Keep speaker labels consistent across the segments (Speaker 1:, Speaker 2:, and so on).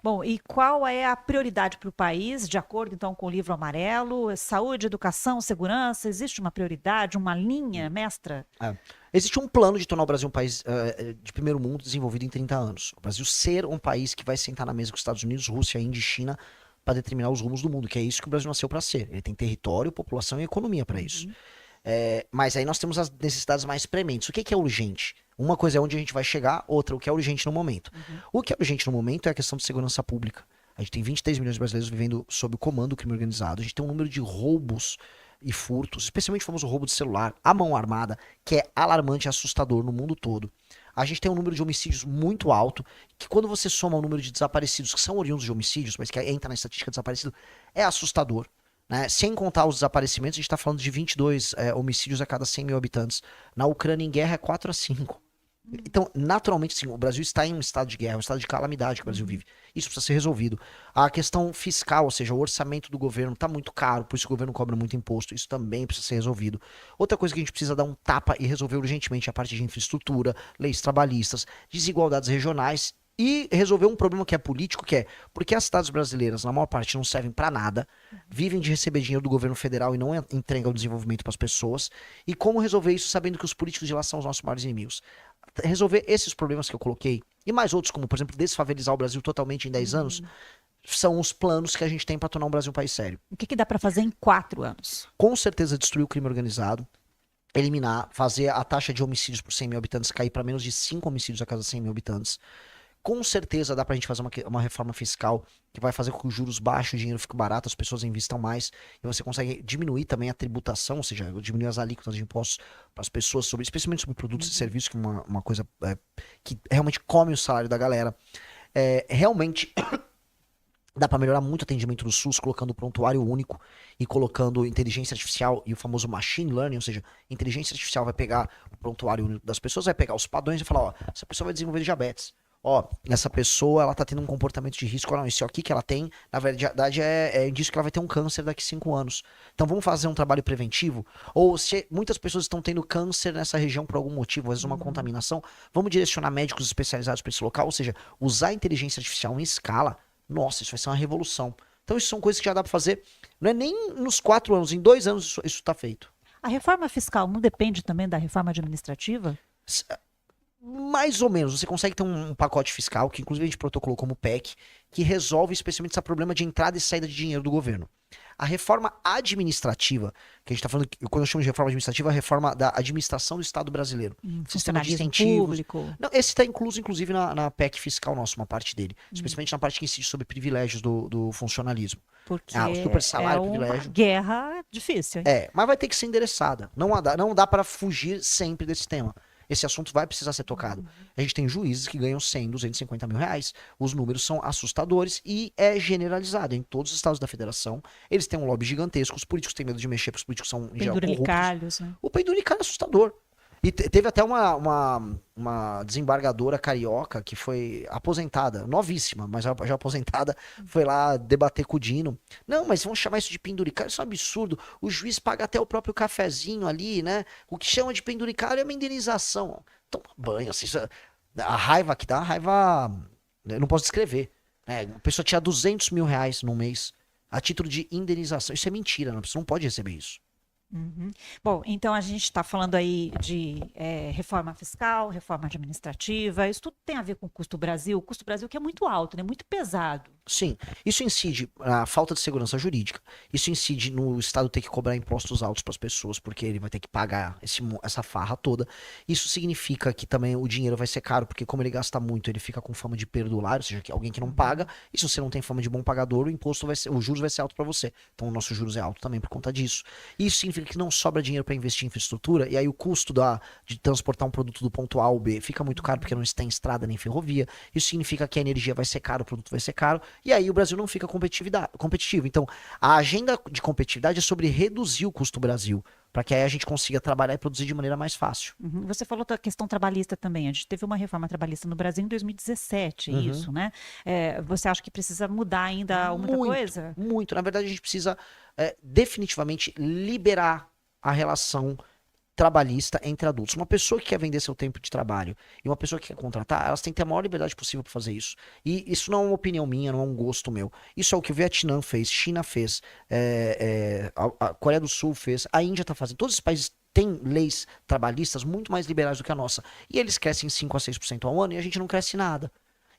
Speaker 1: Bom, e qual é a prioridade para o país, de acordo então com o livro amarelo? Saúde, educação, segurança, existe uma prioridade, uma linha mestra?
Speaker 2: É. Existe um plano de tornar o Brasil um país de primeiro mundo desenvolvido em 30 anos. O Brasil ser um país que vai sentar na mesa com os Estados Unidos, Rússia, Índia e China para determinar os rumos do mundo, que é isso que o Brasil nasceu para ser. Ele tem território, população e economia para isso.
Speaker 1: Uhum.
Speaker 2: Mas aí nós temos as necessidades mais prementes. O que que é urgente? Uma coisa é onde a gente vai chegar, outra o que é urgente no momento.
Speaker 1: Uhum.
Speaker 2: O que é urgente no momento é a questão de segurança pública. A gente tem 23 milhões de brasileiros vivendo sob o comando do crime organizado. A gente tem um número de roubos e furtos, especialmente o famoso roubo de celular, a mão armada, que é alarmante e assustador no mundo todo. A gente tem um número de homicídios muito alto, que quando você soma o número de desaparecidos que são oriundos de homicídios, mas que entra na estatística de desaparecido, é assustador. Né? Sem contar os desaparecimentos, a gente está falando de 22 homicídios a cada 100 mil habitantes. Na Ucrânia, em guerra, é 4 a 5. Então, naturalmente, sim, o Brasil está em um estado de guerra, um estado de calamidade que o Brasil vive. Isso precisa ser resolvido. A questão fiscal, ou seja, o orçamento do governo está muito caro, por isso o governo cobra muito imposto. Isso também precisa ser resolvido. Outra coisa que a gente precisa dar um tapa e resolver urgentemente é a parte de infraestrutura, leis trabalhistas, desigualdades regionais e resolver um problema que é político, que é porque as cidades brasileiras, na maior parte, não servem para nada, vivem de receber dinheiro do governo federal e não entregam o desenvolvimento para as pessoas. E como resolver isso sabendo que os políticos de lá são os nossos maiores inimigos? Resolver esses problemas que eu coloquei, e mais outros, como, por exemplo, desfavelizar o Brasil totalmente em 10 anos, são os planos que a gente tem para tornar o Brasil um país sério.
Speaker 1: O que que dá para fazer em 4 anos?
Speaker 2: Com certeza, destruir o crime organizado, eliminar, fazer a taxa de homicídios por 100 mil habitantes cair para menos de 5 homicídios a cada 100 mil habitantes. Com certeza dá pra gente fazer uma reforma fiscal que vai fazer com que os juros baixem, o dinheiro fique barato, as pessoas investam mais e você consegue diminuir também a tributação, ou seja, diminuir as alíquotas de impostos para as pessoas, especialmente sobre produtos e serviços, que é uma coisa que realmente come o salário da galera. Realmente dá pra melhorar muito o atendimento do SUS, colocando prontuário único e colocando inteligência artificial e o famoso machine learning, ou seja, inteligência artificial vai pegar o prontuário único das pessoas, vai pegar os padrões e falar, ó, essa pessoa vai desenvolver diabetes. Ó, essa pessoa, ela tá tendo um comportamento de risco, não, isso aqui que ela tem, na verdade é indício que ela vai ter um câncer daqui a 5 anos. Então vamos fazer um trabalho preventivo? Ou se muitas pessoas estão tendo câncer nessa região por algum motivo, às vezes uma contaminação, vamos direcionar médicos especializados para esse local, ou seja, usar a inteligência artificial em escala, nossa, isso vai ser uma revolução. Então isso são coisas que já dá pra fazer, não é nem nos 4 anos, em 2 anos isso tá feito.
Speaker 1: A reforma fiscal não depende também da reforma administrativa?
Speaker 2: Mais ou menos, você consegue ter um pacote fiscal, que inclusive a gente protocolou como PEC, que resolve especialmente esse problema de entrada e saída de dinheiro do governo. A reforma administrativa, que a gente está falando, quando eu chamo de reforma administrativa, é a reforma da administração do Estado brasileiro. Sistema de
Speaker 1: Funcionalismo
Speaker 2: incentivos.
Speaker 1: público.
Speaker 2: Não, esse está incluso, inclusive, na PEC fiscal nossa, uma parte dele. Especialmente na parte que incide sobre privilégios do funcionalismo.
Speaker 1: Porque
Speaker 2: O super
Speaker 1: é
Speaker 2: salário,
Speaker 1: uma
Speaker 2: privilégio.
Speaker 1: guerra difícil, hein?
Speaker 2: Mas vai ter que ser endereçada. Não dá para fugir sempre desse tema. Esse assunto vai precisar ser tocado. A gente tem juízes que ganham 100, 250 mil reais. Os números são assustadores e é generalizado em todos os estados da federação. Eles têm um lobby gigantesco, os políticos têm medo de mexer, porque os políticos são, em geral, corruptos.
Speaker 1: Penduricalhos, né?
Speaker 2: O penduricalho é assustador. E teve até uma desembargadora carioca que foi aposentada, novíssima, mas já aposentada, foi lá debater com o Dino. Não, mas vamos chamar isso de penduricalho, isso é um absurdo. O juiz paga até o próprio cafezinho ali, né? O que chama de penduricalho é uma indenização. Toma banho, assim, a raiva que dá, a raiva, eu não posso descrever. Né? A pessoa tinha 200 mil reais no mês a título de indenização. Isso é mentira, você não pode receber isso.
Speaker 1: Uhum. Bom, então a gente está falando aí de reforma fiscal, reforma administrativa, isso tudo tem a ver com o custo Brasil que é muito alto, né? Muito pesado.
Speaker 2: Sim, isso incide na falta de segurança jurídica, isso incide no Estado ter que cobrar impostos altos para as pessoas, porque ele vai ter que pagar essa farra toda. Isso significa que também o dinheiro vai ser caro, porque como ele gasta muito, ele fica com fama de perdulário, ou seja, que alguém que não paga, e se você não tem fama de bom pagador, o juros vai ser alto para você. Então o nosso juros é alto também por conta disso. Isso significa que não sobra dinheiro para investir em infraestrutura, e aí o custo de transportar um produto do ponto A ao B fica muito caro, porque não está em estrada nem ferrovia. Isso significa que a energia vai ser cara, o produto vai ser caro, e aí o Brasil não fica competitivo. Então, a agenda de competitividade é sobre reduzir o custo Brasil, para que aí a gente consiga trabalhar e produzir de maneira mais fácil.
Speaker 1: Uhum. Você falou da questão trabalhista também. A gente teve uma reforma trabalhista no Brasil em 2017, isso, né? Você acha que precisa mudar ainda muita coisa?
Speaker 2: Muito. Na verdade, a gente precisa definitivamente liberar a relação trabalhista entre adultos. Uma pessoa que quer vender seu tempo de trabalho e uma pessoa que quer contratar, elas têm que ter a maior liberdade possível para fazer isso. E isso não é uma opinião minha, não é um gosto meu. Isso é o que o Vietnã fez, China fez, a Coreia do Sul fez, a Índia está fazendo. Todos esses países têm leis trabalhistas muito mais liberais do que a nossa. E eles crescem 5 a 6% ao ano e a gente não cresce nada.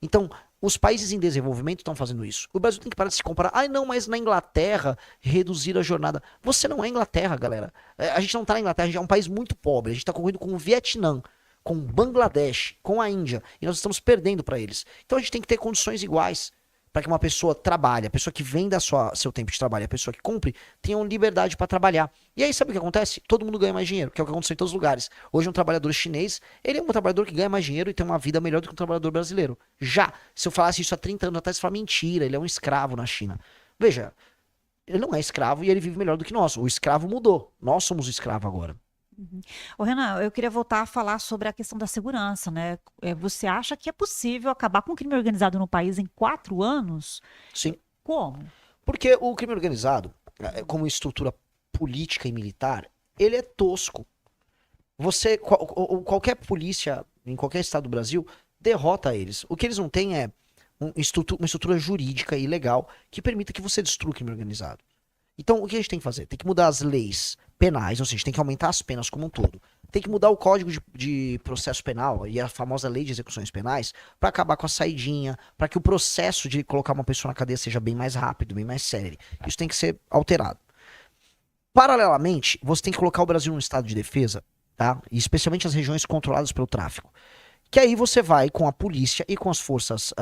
Speaker 2: Então, os países em desenvolvimento estão fazendo isso. O Brasil tem que parar de se comparar. Ai, não, mas na Inglaterra reduzir a jornada. Você não é Inglaterra, galera. A gente não tá na Inglaterra, a gente é um país muito pobre. A gente tá concorrendo com o Vietnã, com o Bangladesh, com a Índia. E nós estamos perdendo para eles. Então a gente tem que ter condições iguais para que uma pessoa trabalhe, a pessoa que venda seu tempo de trabalho, a pessoa que cumpre, tenham liberdade para trabalhar. E aí sabe o que acontece? Todo mundo ganha mais dinheiro, que é o que aconteceu em todos os lugares. Hoje um trabalhador chinês, ele é um trabalhador que ganha mais dinheiro e tem uma vida melhor do que um trabalhador brasileiro. Já, se eu falasse isso há 30 anos atrás, você fala mentira, ele é um escravo na China. Veja, ele não é escravo e ele vive melhor do que nós. O escravo mudou, nós somos o escravo agora.
Speaker 1: Ô, Renan, eu queria voltar a falar sobre a questão da segurança, né? Você acha que é possível acabar com o crime organizado no país em 4 anos?
Speaker 2: Sim.
Speaker 1: Como?
Speaker 2: Porque o crime organizado, como estrutura política e militar, ele é tosco. Qualquer polícia em qualquer estado do Brasil derrota eles. O que eles não têm é uma estrutura jurídica e legal que permita que você destrua o crime organizado. Então, o que a gente tem que fazer? Tem que mudar as leis penais, ou seja, tem que aumentar as penas como um todo. Tem que mudar o Código de Processo Penal e a famosa Lei de Execuções Penais para acabar com a saidinha, para que o processo de colocar uma pessoa na cadeia seja bem mais rápido, bem mais sério. Isso tem que ser alterado. Paralelamente, você tem que colocar o Brasil num estado de defesa, tá? E especialmente as regiões controladas pelo tráfico. Que aí você vai com a polícia e com as forças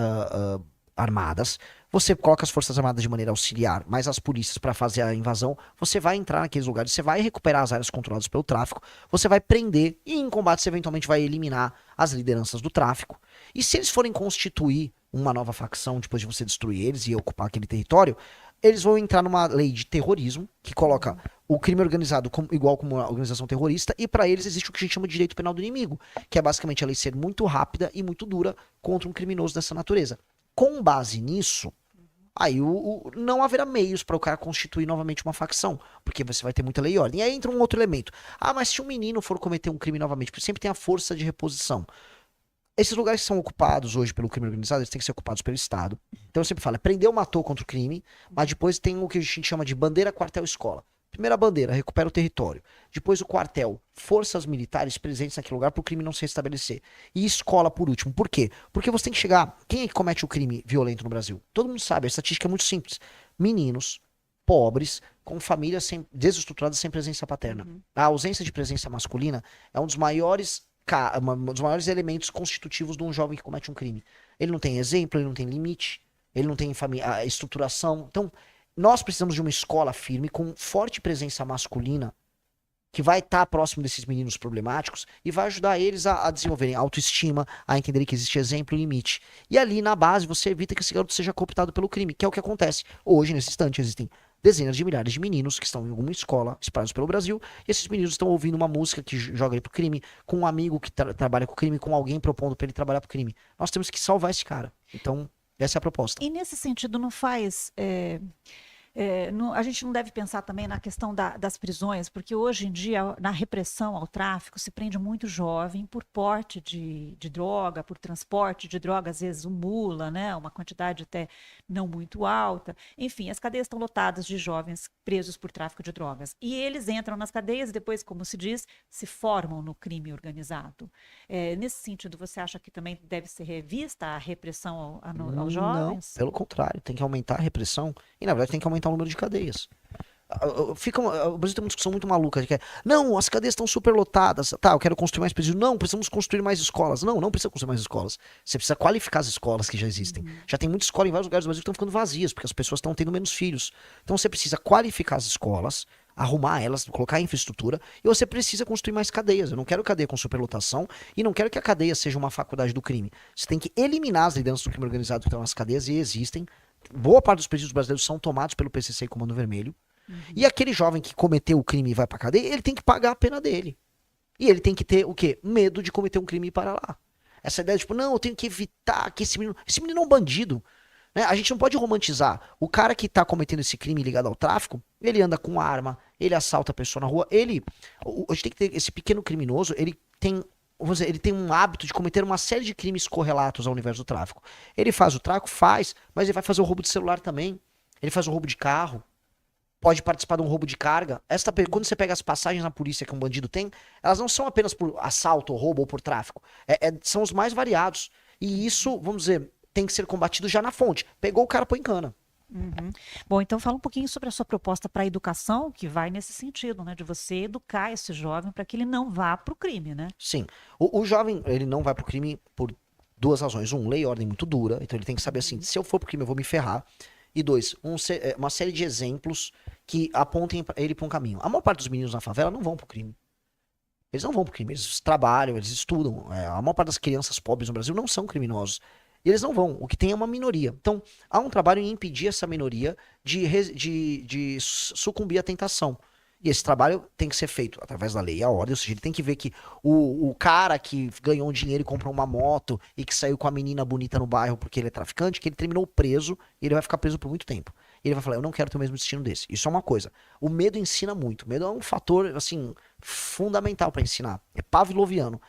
Speaker 2: armadas, você coloca as forças armadas de maneira auxiliar, mas as polícias para fazer a invasão, você vai entrar naqueles lugares, você vai recuperar as áreas controladas pelo tráfico, você vai prender e em combate você eventualmente vai eliminar as lideranças do tráfico. E se eles forem constituir uma nova facção depois de você destruir eles e ocupar aquele território, eles vão entrar numa lei de terrorismo que coloca o crime organizado igual como uma organização terrorista, e para eles existe o que a gente chama de direito penal do inimigo, que é basicamente a lei ser muito rápida e muito dura contra um criminoso dessa natureza. Com base nisso, aí não haverá meios para o cara constituir novamente uma facção, porque você vai ter muita lei e ordem. E aí entra um outro elemento. Ah, mas se um menino for cometer um crime novamente, porque sempre tem a força de reposição. Esses lugares que são ocupados hoje pelo crime organizado, eles têm que ser ocupados pelo Estado. Então eu sempre falo, prendeu, matou contra o crime, mas depois tem o que a gente chama de bandeira, quartel, escola. Primeira bandeira, recupera o território. Depois o quartel, forças militares presentes naquele lugar para o crime não se restabelecer. E escola por último. Por quê? Porque você tem que chegar... Quem é que comete o crime violento no Brasil? Todo mundo sabe, a estatística é muito simples. Meninos, pobres, com famílias desestruturadas sem presença paterna. A ausência de presença masculina é um dos maiores elementos constitutivos de um jovem que comete um crime. Ele não tem exemplo, ele não tem limite, ele não tem estruturação. Então... Nós precisamos de uma escola firme, com forte presença masculina, que vai estar próximo desses meninos problemáticos e vai ajudar eles a desenvolverem autoestima, a entenderem que existe exemplo e limite. E ali, na base, você evita que esse garoto seja cooptado pelo crime, que é o que acontece. Hoje, nesse instante, existem dezenas de milhares de meninos que estão em alguma escola, espalhados pelo Brasil, e esses meninos estão ouvindo uma música que joga ele pro crime, com um amigo que trabalha com o crime, com alguém propondo para ele trabalhar pro crime. Nós temos que salvar esse cara. Então, essa é a proposta.
Speaker 1: E nesse sentido, não faz... a gente não deve pensar também na questão das prisões, porque hoje em dia, na repressão ao tráfico, se prende muito jovem por porte de droga, por transporte de droga, às vezes mula, né? Uma quantidade até não muito alta. Enfim, as cadeias estão lotadas de jovens presos por tráfico de drogas. E eles entram nas cadeias e depois, como se diz, se formam no crime organizado. Nesse sentido, você acha que também deve ser revista a repressão aos jovens?
Speaker 2: Não, pelo contrário, tem que aumentar a repressão e, na verdade, tem que aumentar o número de cadeias. O Brasil tem uma discussão muito maluca de que não, as cadeias estão superlotadas. Tá, eu quero construir mais presídios. Não, precisamos construir mais escolas. Não precisa construir mais escolas. Você precisa qualificar as escolas que já existem. Já tem muita escola em vários lugares do Brasil que estão ficando vazias, porque as pessoas estão tendo menos filhos. Então você precisa qualificar as escolas, arrumar elas, colocar infraestrutura, e você precisa construir mais cadeias. Eu não quero cadeia com superlotação e não quero que a cadeia seja uma faculdade do crime. Você tem que eliminar as lideranças do crime organizado que estão nas cadeias, e existem. Boa parte dos presídios brasileiros são tomados pelo PCC e Comando Vermelho. E aquele jovem que cometeu o crime e vai pra cadeia, ele tem que pagar a pena dele. E ele tem que ter o quê? Medo de cometer um crime e ir para lá. Essa ideia de, tipo, não, eu tenho que evitar que esse menino é um bandido. Né? A gente não pode romantizar. O cara que tá cometendo esse crime ligado ao tráfico, ele anda com arma, ele assalta a pessoa na rua, a gente tem que ter esse pequeno criminoso, ele tem, vamos dizer, ele tem um hábito de cometer uma série de crimes correlatos ao universo do tráfico. Ele faz o tráfico? Faz, mas ele vai fazer o roubo de celular também, ele faz o roubo de carro, pode participar de um roubo de carga. Quando você pega as passagens na polícia que um bandido tem, elas não são apenas por assalto, ou roubo ou por tráfico. São os mais variados. E isso, vamos dizer, tem que ser combatido já na fonte. Pegou o cara, põe em cana.
Speaker 1: Uhum. Bom, então fala um pouquinho sobre a sua proposta para a educação, que vai nesse sentido, né? De você educar esse jovem para que ele não vá para o crime, né?
Speaker 2: Sim. O jovem, ele não vai pro crime por duas razões. Um, lei e ordem muito dura. Então ele tem que saber assim, se eu for pro crime eu vou me ferrar. E dois, uma série de exemplos que apontem ele para um caminho. A maior parte dos meninos na favela não vão pro crime. Eles não vão pro crime, eles trabalham, eles estudam. A maior parte das crianças pobres no Brasil não são criminosos. E eles não vão. O que tem é uma minoria. Então, há um trabalho em impedir essa minoria de sucumbir à tentação. E esse trabalho tem que ser feito através da lei e a ordem. Ou seja, ele tem que ver que o cara que ganhou um dinheiro e comprou uma moto e que saiu com a menina bonita no bairro porque ele é traficante, que ele terminou preso e ele vai ficar preso por muito tempo. E ele vai falar, eu não quero ter o mesmo destino desse. Isso é uma coisa. O medo ensina muito. O medo é um fator, assim, fundamental para ensinar. É pavloviano.